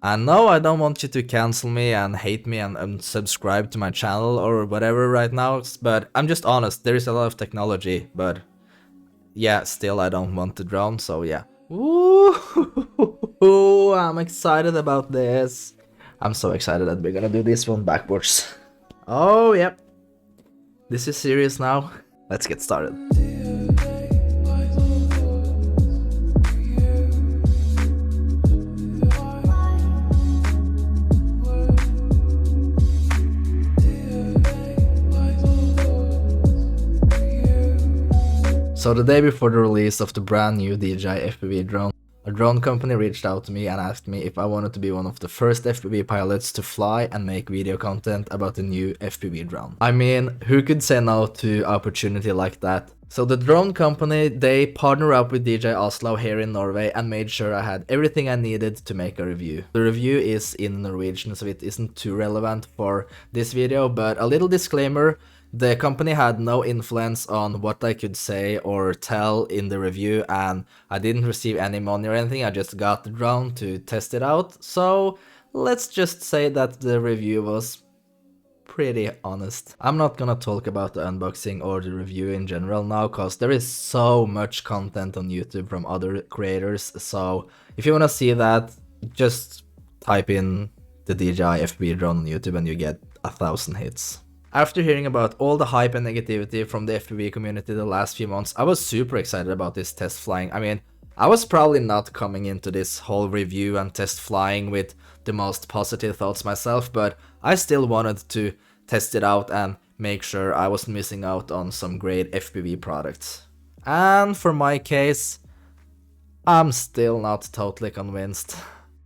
And no, I don't want you to cancel me and hate me and unsubscribe to my channel or whatever right now, but I'm just honest, there is a lot of technology, but yeah, still I don't want the drone, so yeah. Ooh, I'm excited about this. I'm so excited that we're gonna do this one backwards. Oh, yep. This is serious now. Let's get started. So the day before the release of the brand new DJI FPV drone, a drone company reached out to me and asked me if I wanted to be one of the first FPV pilots to fly and make video content about the new FPV drone. I mean, who could say no to opportunity like that? So the drone company, they partner up with DJI Oslo here in Norway and made sure I had everything I needed to make a review. The review is in Norwegian, so it isn't too relevant for this video, but a little disclaimer. The company had no influence on what I could say or tell in the review, and I didn't receive any money or anything. I just got the drone to test it out, so let's just say that the review was pretty honest. I'm not gonna talk about the unboxing or the review in general now, cause there is so much content on YouTube from other creators, so if you wanna see that, just type in the DJI FPV drone on YouTube and you get 1,000 hits. After hearing about all the hype and negativity from the FPV community the last few months, I was super excited about this test flying. I mean, I was probably not coming into this whole review and test flying with the most positive thoughts myself, but I still wanted to test it out and make sure I wasn't missing out on some great FPV products. And for my case, I'm still not totally convinced.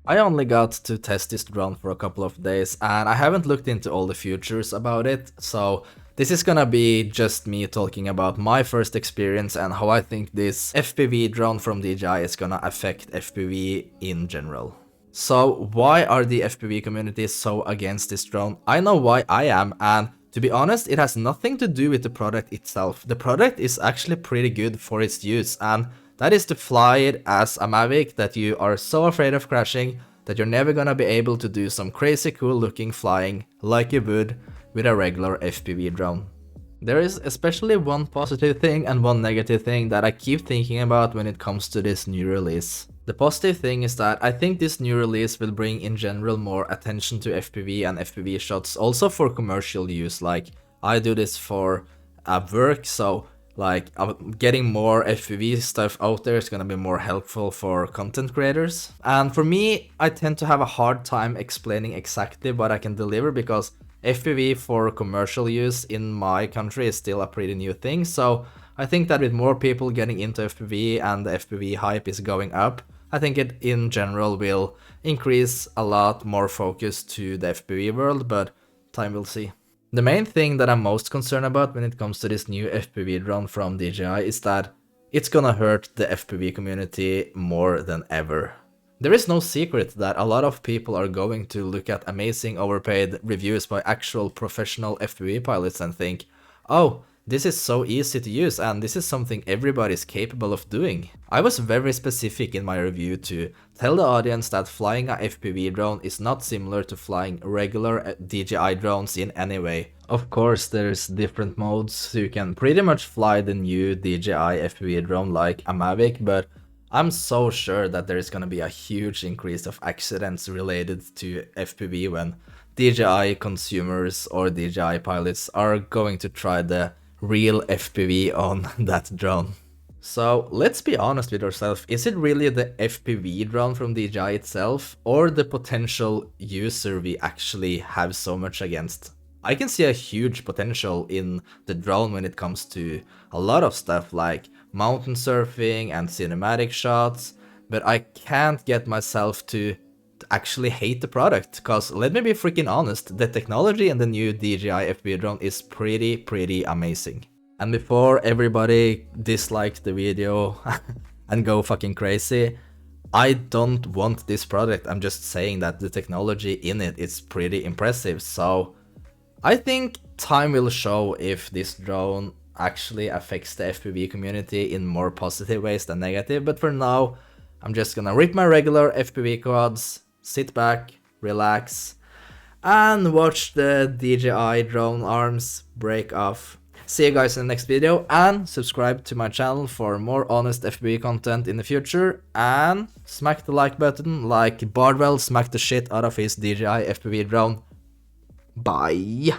I only got to test this drone for a couple of days and I haven't looked into all the features about it, so this is gonna be just me talking about my first experience and how I think this FPV drone from DJI is gonna affect FPV in general. So why are the FPV community so against this drone? I know why I am, and to be honest, it has nothing to do with the product itself. The product is actually pretty good for its use, and that is to fly it as a Mavic that you are so afraid of crashing that you're never gonna be able to do some crazy cool looking flying like you would with a regular FPV drone. There is especially one positive thing and one negative thing that I keep thinking about when it comes to this new release. The positive thing is that I think this new release will bring in general more attention to FPV and FPV shots also for commercial use. Like, I do this for work, so like getting more FPV stuff out there is gonna be more helpful for content creators. And for me, I tend to have a hard time explaining exactly what I can deliver because FPV for commercial use in my country is still a pretty new thing. So I think that with more people getting into FPV and the FPV hype is going up, I think it in general will increase a lot more focus to the FPV world, but time will see. The main thing that I'm most concerned about when it comes to this new FPV drone from DJI is that it's gonna hurt the FPV community more than ever. There is no secret that a lot of people are going to look at amazing overpaid reviews by actual professional FPV pilots and think, oh, this is so easy to use and this is something everybody's capable of doing. I was very specific in my review to tell the audience that flying a FPV drone is not similar to flying regular DJI drones in any way. Of course, there's different modes, so you can pretty much fly the new DJI FPV drone like a Mavic, but I'm so sure that there is gonna be a huge increase of accidents related to FPV when DJI consumers or DJI pilots are going to try the real FPV on that drone. So let's be honest with ourselves, is it really the FPV drone from DJI itself or the potential user we actually have so much against? I can see a huge potential in the drone when it comes to a lot of stuff like mountain surfing and cinematic shots, but I can't get myself to actually hate the product, cause let me be freaking honest, the technology in the new DJI FPV drone is pretty amazing. And before everybody dislikes the video and go fucking crazy, I don't want this product, I'm just saying that the technology in it is pretty impressive, so I think time will show if this drone actually affects the FPV community in more positive ways than negative, but for now, I'm just gonna rip my regular FPV quads, sit back, relax, and watch the DJI drone arms break off. See you guys in the next video, and subscribe to my channel for more honest FPV content in the future, and smack the like button like Bardwell smacked the shit out of his DJI FPV drone. Bye!